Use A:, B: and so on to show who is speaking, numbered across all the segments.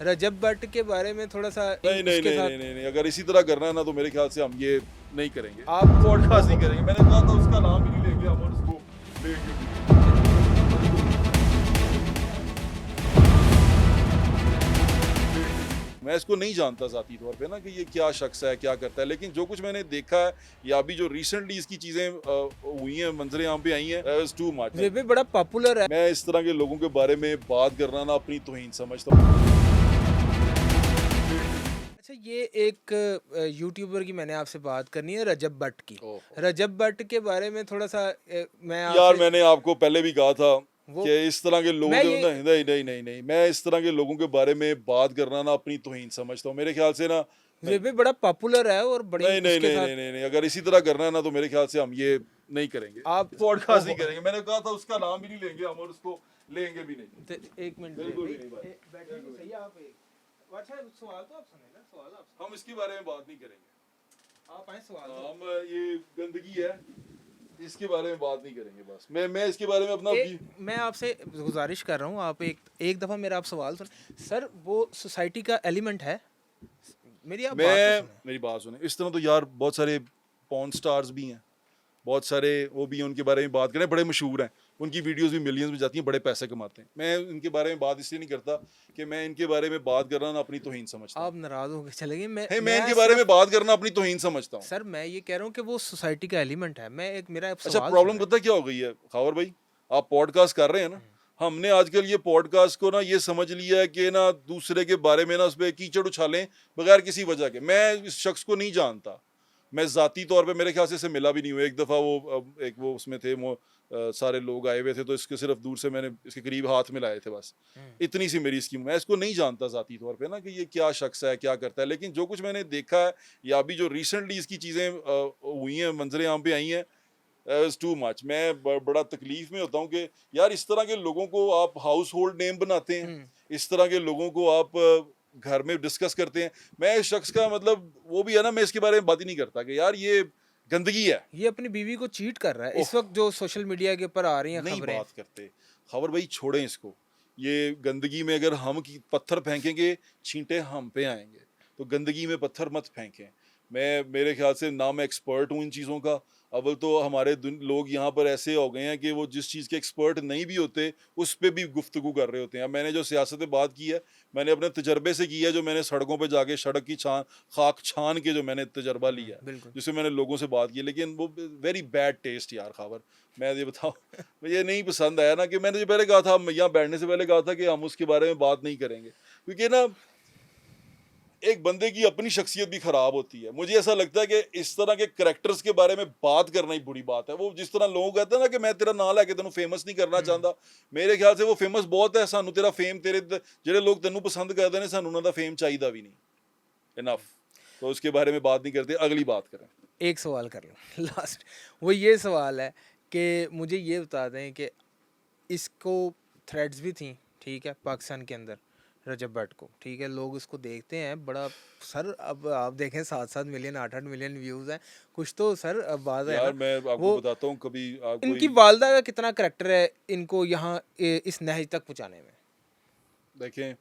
A: रजब भट्ट के बारे में थोड़ा सा
B: नहीं नहीं
A: उसके
B: नहीं
A: साथ
B: नहीं नहीं नहीं अगर इसी तरह करना है ना तो मेरे ख्याल से हम ये नहीं करेंगे,
A: आप
B: पॉडकास्ट नहीं करेंगे। मैंने कहा था उसका नाम ही नहीं लेंगे हम और उसको लेंगे भी। मैं इसको नहीं जानता ज़ाती तौर पे ना कि ये क्या शख्स है, क्या करता है, लेकिन जो कुछ मैंने देखा है या अभी जो रिसेंटली इसकी चीज़ें हुई हैं, मंजरें यहाँ पे आई हैं, इट्स टू मच।
A: ये भी बड़ा पॉपुलर है।
B: मैं इस तरह के लोगों के बारे में बात करना ना अपनी तौहीन समझता हूँ।
A: अच्छा, ये एक यूट्यूबर की मैंने आपसे बात करनी है, रजब भट्ट की।
B: ओहो।
A: रजब भट्ट के बारे में थोड़ा सा मैं
B: यार
A: आपसे
B: मैंने आपको पहले भी कहा था
A: वो
B: कि इस तरह के लोगों
A: मैं
B: के
A: ये
B: नहीं नहीं नहीं नहीं नहीं मैं इस तरह के लोगों के बारे में बात करना ना अपनी तौहीन समझता हूँ। मेरे ख्याल से ना
A: ये
B: नहीं
A: भी बड़ा पॉपुलर है और बड़ी
B: नहीं नहीं
A: उसके
B: नहीं
A: साथ
B: नहीं नहीं नहीं अगर इसी तरह करना है ना तो मेरे ख्याल से हम ये नहीं करेंगे,
A: आप
B: पॉडकास्ट नहीं करेंगे। मैंने कहा था उसका नाम भी नहीं लेंगे हम और उसको लेंगे भी नहीं।
A: एक मिनट
B: बिल्कुल भी नहीं भाई।
A: बैठिए तो सही आप अच्छा सवाल तो आप सुने ना, सवाल आप
B: हम इसके बारे में बात नहीं करेंगे।
A: आप आए सवाल तो
B: हम ये गंदगी है इसके बारे में बात नहीं करेंगे। बस मैं इसके बारे में अपना
A: मैं आपसे गुजारिश कर रहा हूँ, आप एक दफ़ा मेरा आप सवाल सुन सर। वो सोसाइटी का एलिमेंट है, मेरी आप बात तो सुने।
B: मेरी बात सुने। इस तरह तो यार बहुत सारे पॉर्न स्टार्स भी हैं, बहुत सारे वो भी हैं, उनके बारे में बात करें, बड़े मशहूर हैं, उनकी वीडियोस भी मिलियंस में जाती हैं, बड़े पैसे कमाते हैं। मैं इनके बारे में बात इसलिए नहीं करता कि मैं इनके बारे में बात करना ना अपनी तौहीन समझता हूँ।
A: आप नाराज होकर चले गए।
B: मैं इनके बारे में बात करना अपनी तौहीन समझता हूँ।
A: सर मैं ये कह रहा हूँ कि वो सोसाइटी का एलिमेंट है। मैं एक मेरा
B: अच्छा,
A: सवाल
B: प्रॉब्लम
A: सुने।
B: पता क्या हो गई है खावर भाई, आप पॉडकास्ट कर रहे हैं ना, हमने आजकल ये पॉडकास्ट को ना ये समझ लिया है कि ना दूसरे के बारे में ना उस पर कीचड़ उछालें बगैर किसी वजह के। मैं इस शख्स को नहीं जानता, मैं ज़ाती तौर पे मेरे ख्याल से इससे मिला भी नहीं हुआ। एक दफ़ा वो उसमें थे, वो सारे लोग आए हुए थे तो इसके सिर्फ दूर से मैंने इसके करीब हाथ मिलाए थे, बस इतनी सी मेरी इसकी। मैं इसको नहीं जानता ज़ाती तौर पे ना कि ये क्या शख्स है, क्या करता है, लेकिन जो कुछ मैंने देखा है या अभी जो रिसेंटली इसकी चीज़ें हुई हैं, मंजरें यहाँ पे आई हैं, इट्स टू मच। मैं बड़ा तकलीफ में होता हूँ कि यार इस तरह के लोगों को आप हाउस होल्ड नेम बनाते हैं, इस तरह के लोगों को आप घर में डिस्कस करते हैं। मैं इस शख्स का मतलब वो भी है ना, मैं इसके बारे में बात ही नहीं करता कि यार ये गंदगी है।
A: ये अपनी बीवी को चीट कर रहा है इस
B: ओह,
A: वक्त, जो सोशल मीडिया के ऊपर आ रही हैं
B: नहीं
A: खबरें।
B: बात करते। खबर भाई छोड़ें इसको। ये गंदगी में अगर हम की पत्थर फेंकेंगे, छींटे हम पे आएंगे, तो गंदगी में पत्थर मत फेंकें। मेरे ख्याल से ना मैं एक्सपर्ट हूँ इन चीज़ों का। अव्वल तो हमारे लोग यहाँ पर ऐसे हो गए हैं कि वो जिस चीज़ के एक्सपर्ट नहीं भी होते उस पर भी गुफ्तगू कर रहे होते हैं। अब मैंने जो सियासत पे बात की है, मैंने अपने तजर्बे से की है, जो मैंने सड़कों पे जाके सड़क की खाक छान के जो मैंने तजर्बा लिया है,
A: बिल्कुल।
B: जिससे मैंने लोगों से बात की। लेकिन वो वेरी बैड टेस्ट यार खबर, मैं ये बताऊँ मुझे नहीं पसंद आया ना, कि मैंने जो पहले कहा था, यहाँ बैठने से पहले कहा था कि हम उसके बारे में बात नहीं करेंगे, क्योंकि ना एक बंदे की अपनी शख्सियत भी खराब होती है। मुझे ऐसा लगता है कि इस तरह के करैक्टर्स के बारे में बात करना ही बुरी बात है। वो जिस तरह लोग कहते हैं ना कि मैं तेरा नाम लैके तेनों फेमस नहीं करना चाहता, मेरे ख्याल से वो फेमस बहुत है। सानू तेरा फेम, तेरे जेडे लोग तेनों पसंद करते हैं, सानू उन्होंने फेम चाहिए भी नहीं। इनफ। तो उसके बारे में बात नहीं करते, अगली बात करें।
A: एक सवाल कर लो लास्ट। वो ये सवाल है कि मुझे ये बता दें कि इसको थ्रेड्स भी थी, ठीक है, पाकिस्तान के अंदर रजब भट्ट को, ठीक है, लोग इसको देखते हैं बड़ा। सर अब आप देखें 7-7 मिलियन 8-8 मिलियन व्यूज़ हैं, कुछ तो सर अब बात है
B: यार
A: ना।
B: मैं आपको
A: वो
B: बताता हूँ, कभी आप
A: इनकी
B: कोई
A: वालदा का कितना करैक्टर है इनको यहाँ इस नहज तक पहुँचाने में।
B: देखें,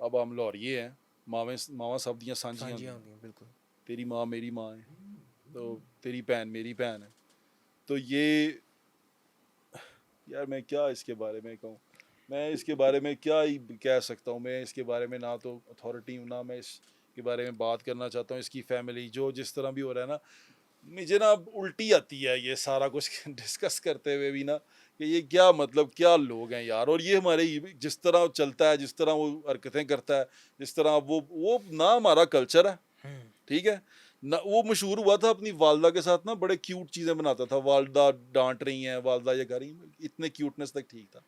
B: अब हम लाहौरिये हैं, मावा सब दियाँ सांझियाँ
A: सांझियाँ
B: होंदियां।
A: होती हैं, बिल्कुल।
B: तेरी माँ मेरी माँ है, तो तेरी भैन मेरी भैन है। तो ये यार मैं क्या इसके बारे में कहूँ, मैं इसके बारे में क्या ही कह सकता हूँ। मैं इसके बारे में ना तो अथॉरिटी हूँ, ना मैं इसके बारे में बात करना चाहता हूँ। इसकी फैमिली जो जिस तरह भी हो रहा है ना, मुझे ना उल्टी आती है ये सारा कुछ डिस्कस करते हुए भी ना, कि ये क्या मतलब क्या लोग हैं यार। और ये हमारे जिस तरह चलता है, जिस तरह वो हरकतें करता है, जिस तरह वो ना हमारा कल्चर है, ठीक है ना। वो मशहूर हुआ था अपनी वालदा के साथ ना, बड़े क्यूट चीज़ें बनाता था। वालदा डांट रही हैं, वालदा ये कर रही हैं, इतने क्यूटनेस तक ठीक था।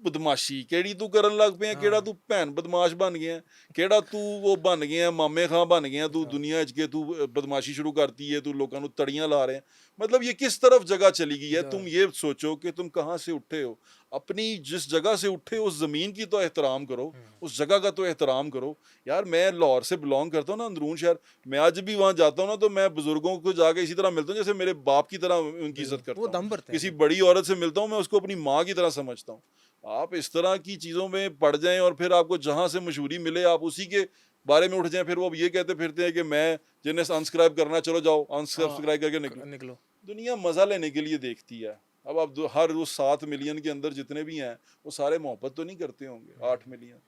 B: बदमाशी केड़ी तू करन लग पे, केड़ा तू भैन बदमाश बन गया, केड़ा तू वो बन गया मामे खां बन गया तू दुनिया च के, तू बदमाशी शुरू करती है, तू लोगों को तड़ियां ला रहे हैं। मतलब ये किस तरफ जगह चली गई है। तुम ये सोचो कि तुम कहाँ से उठे हो, अपनी जिस जगह से उठे हो उस ज़मीन की तो एहतराम करो, उस जगह का तो एहतराम करो यार। मैं लाहौर से बिलोंग करता हूँ ना, अंदरून शहर। मैं आज भी वहाँ जाता हूँ ना, तो मैं बुजुर्गों को जाके इसी तरह मिलता हूँ जैसे मेरे बाप की तरह उनकी इज्जत
A: वो
B: करता
A: दम
B: हूँ।
A: भरते हैं
B: किसी बड़ी औरत से मिलता हूँ, मैं उसको अपनी माँ की तरह समझता हूँ। आप इस तरह की चीज़ों में पड़ जाएं और फिर आपको जहाँ से मशहूरी मिले आप उसी के बारे में उठ जाएं, फिर वो अब ये कहते फिरते हैं कि मैं जिन्हें अनसब्सक्राइब करना है, चलो जाओ
A: हाँ,
B: अनसब्सक्राइब करके निकलो।
A: निकलो।
B: दुनिया मज़ा लेने के लिए देखती है। अब आप हर वो 7 मिलियन के अंदर जितने भी हैं वो सारे मोहब्बत तो नहीं करते होंगे, 8 मिलियन,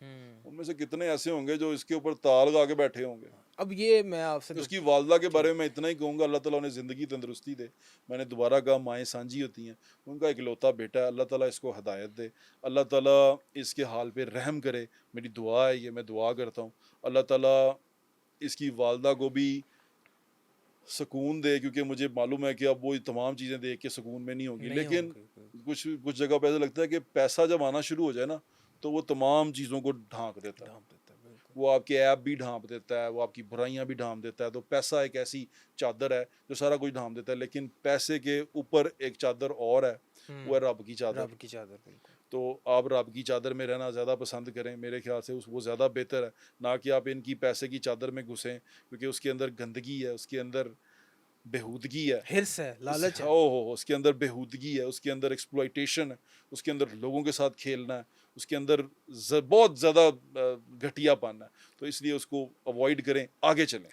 B: उनमें से कितने ऐसे होंगे जो इसके ऊपर ताल लगा के बैठे होंगे।
A: अब ये मैं आपसे
B: तो
A: तो
B: उसकी वालदा के बारे में मैं इतना ही कहूँगा, अल्लाह ताला उन्हें ज़िंदगी तंदरुस्ती दे। मैंने दोबारा कहा माएँ सांझी होती हैं, उनका इकलौता बेटा है, अल्लाह ताला इसको हदायत दे, अल्लाह ताला इसके हाल पे रहम करे। मेरी दुआ है ये, मैं दुआ करता हूँ अल्लाह ताला इसकी वालदा को भी सुकून दे, क्योंकि मुझे मालूम है कि अब वो तमाम चीज़ें देख के सुकून में नहीं होंगी,
A: नहीं
B: लेकिन
A: होंगे।
B: कुछ कुछ जगह पे ऐसा लगता है कि पैसा जब आना शुरू हो जाए ना तो वो तमाम चीज़ों को ढांक देता है।
A: ढांप देता है, बिल्कुल।
B: वो आपके ऐप भी ढांप देता है, वो आपकी बुराइयां भी ढांप देता है। तो पैसा एक ऐसी चादर है जो सारा कुछ ढांप देता है, लेकिन पैसे के ऊपर एक चादर और है, वो है रब की चादर।
A: रब की चादर, बिल्कुल।
B: तो आप रब की चादर में रहना ज़्यादा पसंद करें, मेरे ख्याल से उस वो ज़्यादा बेहतर है, ना कि आप इनकी पैसे की चादर में घुसें, क्योंकि उसके अंदर गंदगी है, उसके अंदर बेहूदगी है,
A: हिर्स है, लालच है।
B: हो उसके अंदर बेहूदगी है, उसके अंदर एक्सप्लॉइटेशन है, उसके अंदर लोगों के साथ खेलना है, उसके अंदर बहुत ज़्यादा घटियापन है। तो इसलिए उसको अवॉइड करें, आगे चलें।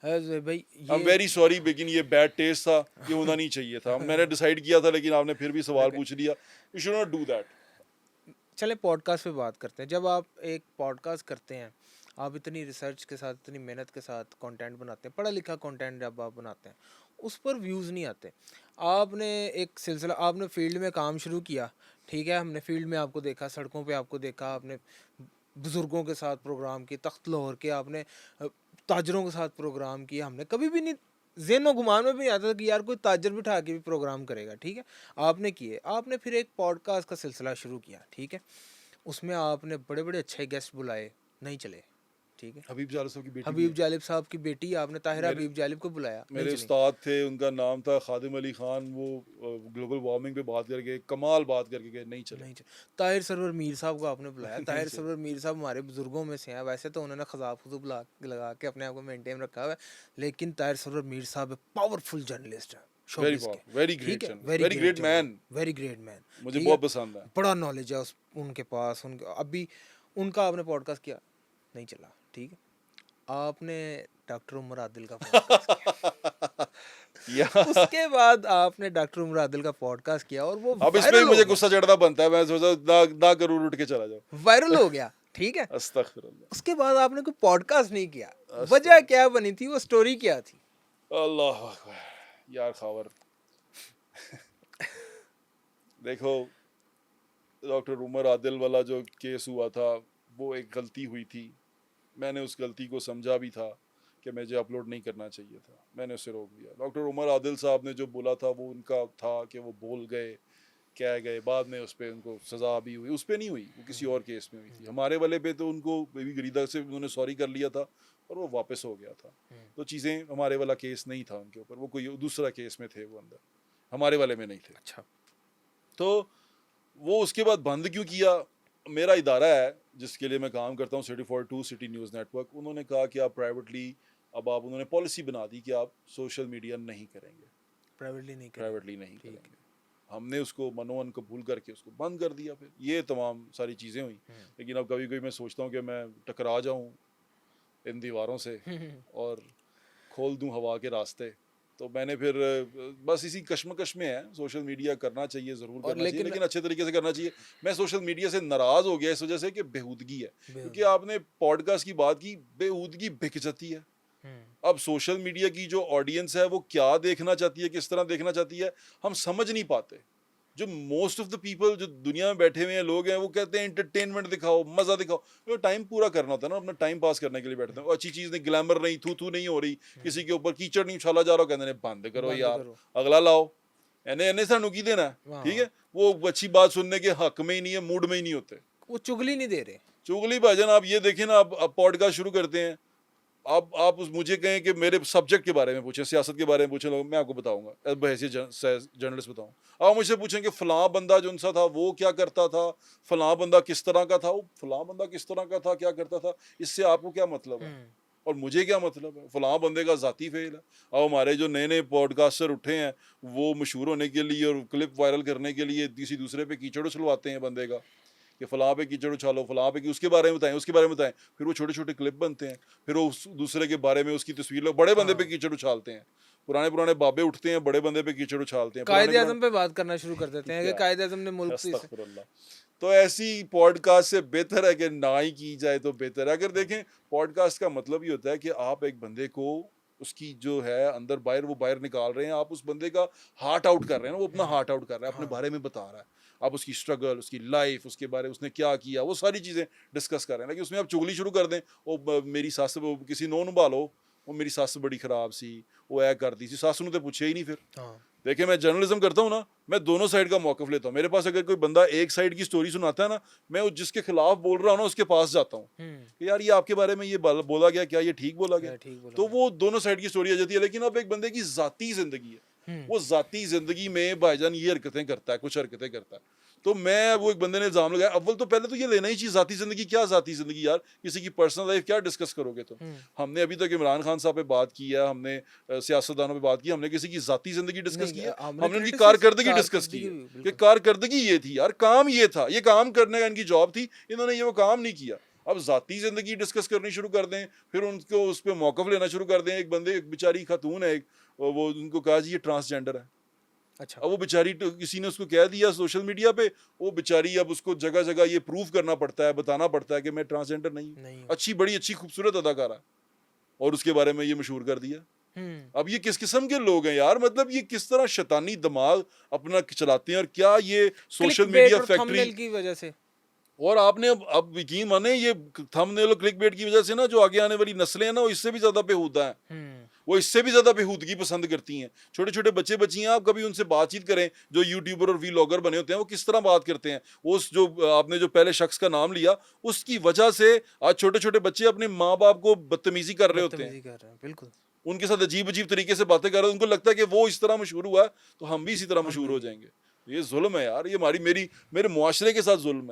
A: भाई
B: आई एम
A: ये
B: वेरी सॉरी, लेकिन ये बैड टेस्ट था, ये होना नहीं चाहिए था। मैंने डिसाइड किया था, लेकिन आपने फिर भी सवाल पूछ लिया। You should not do that.
A: चले पॉडकास्ट पे बात करते हैं। जब आप एक पॉडकास्ट करते हैं, आप इतनी रिसर्च के साथ, इतनी मेहनत के साथ कंटेंट बनाते हैं, पढ़ा लिखा कंटेंट जब आप बनाते हैं, उस पर व्यूज़ नहीं आते। आपने एक सिलसिला, आपने फील्ड में काम शुरू किया, ठीक है, हमने फील्ड में आपको देखा, सड़कों पे आपको देखा, आपने बुज़ुर्गों के साथ प्रोग्राम किए, तख्त लाहौर के, आपने ताजरों के साथ प्रोग्राम किया। हमने कभी भी नहीं, ज़हन गुमान में भी नहीं आता था कि यार कोई ताजर बिठा के भी प्रोग्राम करेगा, ठीक है। आपने किए, आपने फिर एक पॉडकास्ट का सिलसिला शुरू किया, ठीक है। उसमें आपने बड़े बड़े अच्छे गेस्ट बुलाए, नहीं चले, ठीक है।
B: हबीब जालसो की बेटी भी
A: हबीब
B: है।
A: जालिब साहब की बेटी, आपने ताहिरा
B: मेरे
A: हबीब जालिब को बुलाया, नहीं
B: मेरे
A: चली।
B: उस्ताद थे, उनका नाम था खादिम अली खान, वो ग्लोबल वार्मिंग पे बात करके कमाल बात करके गए, नहीं चले।
A: नहीं चले। ताहिर सरवर मीर साहब को आपने बुलाया।
B: नहीं
A: ताहिर
B: चले।
A: सरवर मीर साहब हमारे बुजुर्गों में से हैं, वैसे तो उन्होंने खजाब खुजूब लगा के अपने आप को मेंटेन रखा हुआ है, लेकिन ताहिर सरवर मीर साहब पावरफुल जर्नलिस्ट है
B: वेरी
A: शोबिस के,
B: वेरी
A: ठीक
B: ग्रेट
A: है।
B: Journalist, very great man,
A: very great man,
B: मुझे
A: ठीक है।
B: बहुत पसंद है।
A: बड़ा नॉलेज है उस उनके पास, उनके अभी उनका आपने पॉडकास्ट किया, नहीं चला, ठीक है। आपने डॉक्टर उमर आदिल का पॉडकास्ट किया।
B: या
A: उसके बाद आपने डॉक्टर उमर आदिल का पॉडकास्ट किया और वो
B: अब इसमें
A: वायरल हो
B: मुझे
A: गया,
B: गुस्सा चढ़ना बनता है, मैं सोचा ना करूँ, उठ के चला जाओ।
A: वायरल हो गया, ठीक है।
B: अस्तगफिरुल्लाह।
A: उसके बाद आपने कोई पॉडकास्ट नहीं किया, वजह
B: अस्तगफिरुल्लाह।
A: क्या बनी थी, वो स्टोरी क्या थी?
B: अल्लाह अकबर। यार खावर देखो, डॉक्टर उमर आदिल वाला जो केस हुआ था वो एक गलती हुई थी। मैंने उस गलती को समझा भी था कि मुझे अपलोड नहीं करना चाहिए था, मैंने उसे रोक दिया। डॉक्टर उमर आदिल साहब ने जो बोला था वो उनका था कि वो बोल गए, कह गए, बाद में उस पर उनको सज़ा भी हुई। उस पर नहीं हुई, वो किसी और केस में हुई थी। हमारे वाले पे तो उनको बेबी गरीदा से उन्होंने सॉरी कर लिया था और वो वापस हो गया था। तो चीज़ें, हमारे वाला केस नहीं था उनके ऊपर, वो कोई दूसरा केस में थे वो अंदर, हमारे वाले में नहीं थे।
A: अच्छा।
B: तो वो उसके बाद बंद क्यों किया? मेरा इदारा है जिसके लिए मैं काम करता हूँ, सिटी 42 सिटी न्यूज़ नेटवर्क, उन्होंने कहा कि आप प्राइवेटली, अब आप, उन्होंने पॉलिसी बना दी कि आप सोशल मीडिया नहीं करेंगे,
A: प्राइवेटली नहीं करें,
B: प्राइवेटली नहीं
A: ठीक
B: करेंगे। हमने उसको मनोवन कबूल करके उसको बंद कर दिया। फिर ये तमाम सारी चीज़ें हुई। लेकिन अब कभी कभी मैं सोचता हूँ कि मैं टकरा जाऊँ इन दीवारों से और खोल दूँ हवा के रास्ते। तो मैंने फिर बस इसी कश्मकश में है, सोशल मीडिया करना चाहिए, ज़रूर
A: और
B: करना चाहिए,
A: लेकिन
B: लेकिन अच्छे तरीके से करना चाहिए। मैं सोशल मीडिया से नाराज़ हो गया इस वजह से कि बेहूदगी है, क्योंकि आपने पॉडकास्ट की बात की, बेहूदगी बिक जाती है। अब सोशल मीडिया की जो ऑडियंस है वो क्या देखना चाहती है, किस तरह देखना चाहती है, हम समझ नहीं पाते। जो मोस्ट ऑफ द पीपल जो दुनिया में बैठे हुए हैं लोग हैं, वो कहते हैं एंटरटेनमेंट दिखाओ, मज़ा दिखाओ। तो टाइम पूरा करना होता है ना, अपना टाइम पास करने के लिए बैठते हैं। अच्छी चीज़ नहीं, ग्लैमर नहीं, थू थू नहीं हो रही, किसी के ऊपर कीचड़ नहीं उछाला जा रहा, कहते हैं बंद करो
A: बंद
B: यार,
A: करो।
B: अगला लाओ, एने एने सानू की देना है,
A: हाँ,
B: ठीक है। वो अच्छी बात सुनने के हक में ही नहीं है, मूड में ही नहीं होते।
A: वो चुगली नहीं दे रहे।
B: चुगली भाईजान, आप ये देखें ना, आप पॉडकास्ट शुरू करते हैं, आप मुझे कहें कि मेरे सब्जेक्ट के बारे में पूछें, सियासत के बारे में पूछें, मैं आपको बताऊंगा, बहैसियत जर्नलिस्ट बताऊं। आप मुझसे पूछें कि फलां बंदा जो सा था वो क्या करता था, फलां बंदा किस तरह का था, वो फलां बंदा किस तरह का था, क्या करता था, इससे आपको क्या मतलब है और मुझे क्या मतलब है? फलां बंदे का ज़ाती फेल है। अब हमारे जो नए नए पॉडकास्टर उठे हैं, वो मशहूर होने के लिए और क्लिप वायरल करने के लिए किसी दूसरे पे कीचड़ उछलवाते हैं बंदे का। कि फलां पे कीचड़ उछालो, फलां पे, कि उसके बारे में बताएं, उसके बारे में बताएं। फिर वो छोटे छोटे क्लिप बनते हैं, फिर वो दूसरे के बारे में उसकी तस्वीर लो, बड़े बंदे पे
A: हाँ।
B: कीचड़ उछालते हैं, पुराने पुराने बाबे उठते हैं, बड़े बंदे पे कीचड़ उछालते हैं,
A: कायदे
B: पुराने
A: आजम पे बात करना शुरू कर देते हैं कि
B: क्या
A: कायदे आजम ने मुल्क से
B: अस्तगफुरुल्लाह। तो ऐसी पॉडकास्ट से बेहतर है कि ना ही की जाए तो बेहतर है। अगर देखें, पॉडकास्ट का मतलब ही होता है कि आप एक बंदे को उसकी जो है अंदर बाहर, वो बाहर निकाल रहे हैं, आप उस बंदे का हार्ट आउट कर रहे हैं ना, वो अपना हार्ट आउट कर रहा है, अपने
A: हाँ।
B: बारे में बता रहा है, आप उसकी स्ट्रगल, उसकी लाइफ, उसके बारे में उसने क्या किया, वो सारी चीज़ें डिस्कस कर रहे हैं ना, कि उसमें आप चुगली शुरू कर दें, मेरी सस, वो किसी नौ नुभालो, वो मेरी सस बड़ी खराब सी, वो ऐ करती सी, सस तो पूछे ही नहीं। फिर
A: हाँ।
B: देखिए, मैं जर्नलिज्म करता हूँ ना, मैं दोनों साइड का मौक़िफ़ लेता हूँ। मेरे पास अगर कोई बंदा एक साइड की स्टोरी सुनाता है ना, मैं वो जिसके खिलाफ बोल रहा हूँ ना, उसके पास जाता हूँ कि यार, ये आपके बारे में ये बोला गया, क्या ये ठीक बोला गया?
A: क्या ठीक बोला
B: तो
A: गया?
B: वो दोनों साइड की स्टोरी आ जाती है। लेकिन अब एक बंदे की ज़ाती ज़िंदगी है, वो ज़ाती ज़िंदगी में भाईजान ये हरकतें करता है, कुछ हरकतें करता है। तो मैं, वो एक बंदे ने इल्ज़ाम लगाया, अव्वल तो पहले तो ये लेना ही चाहिए, ज़ाती ज़िंदगी क्या ज़ाती ज़िंदगी यार, किसी की पर्सनल लाइफ़ क्या डिस्कस करोगे तुम? हमने अभी तक इमरान खान साहब पे बात की है, हमने सियासतदानों पे बात की, हमने किसी की ज़ाती ज़िंदगी डिस्कस की
A: नहीं,
B: है?
A: हमने
B: हमने उनकी
A: क्रिटिसिज्म
B: कारकर्दगी डिस्कस की
A: कारकर्दगी
B: है,
A: भी
B: कि
A: बिल्कुल।
B: कारकर्दगी ये थी यार, काम ये था, ये काम करने का इनकी जॉब थी, इन्होंने ये वो काम नहीं किया। अब ज़ाती ज़िंदगी डिस्कस करनी शुरू कर दें, फिर उनको उस पे मौक़िफ़ लेना शुरू कर दें। एक बंदे, एक बेचारी खातून है एक, वो उनको कहा जी ये ट्रांसजेंडर है।
A: अच्छा।
B: अब वो बेचारी, तो किसी ने उसको कह दिया सोशल मीडिया पे, वो बेचारी अब उसको जगह जगह ये प्रूव करना पड़ता है, बताना पड़ता है कि मैं ट्रांसजेंडर नहीं हूँ।
A: नहीं हूँ।
B: अच्छी, बड़ी अच्छी खूबसूरत अदाकारा है, और उसके बारे में ये मशहूर कर दिया। अब ये किस किस्म के लोग हैं यार, मतलब ये किस तरह शैतानी दिमाग अपना चलाते हैं, और क्या ये सोशल
A: क्लिकबेट
B: मीडिया
A: और
B: फैक्ट्री।
A: थंबनेल की वजह से।
B: और आपने अब यकीन माने, ये थंबनेल और क्लिकबेट की वजह से ना, जो आगे आने वाली नस्लें हैं ना, वो इससे भी ज्यादा बेहुदा हैं, वो इससे भी ज्यादा बेहूदगी पसंद करती हैं। छोटे छोटे बच्चे बच्चियां, आप कभी उनसे बातचीत करें, जो यूट्यूबर और वीलॉगर बने होते हैं, वो किस तरह बात करते हैं। उस जो आपने जो पहले शख्स का नाम लिया, उसकी वजह से आज छोटे छोटे बच्चे अपने माँ बाप को बदतमीजी कर रहे होते हैं,
A: बदतमीजी कर रहे हैं, बिल्कुल।
B: उनके साथ अजीब अजीब तरीके से बातें कर रहे हैं। उनको लगता है कि वो इस तरह मशहूर हुआ है, तो हम भी इसी तरह
A: हम
B: मशहूर
A: भी।
B: हो जाएंगे। ये जुल्म है यार, ये हमारी मेरी मेरे मुआशरे के साथ जुल्म है।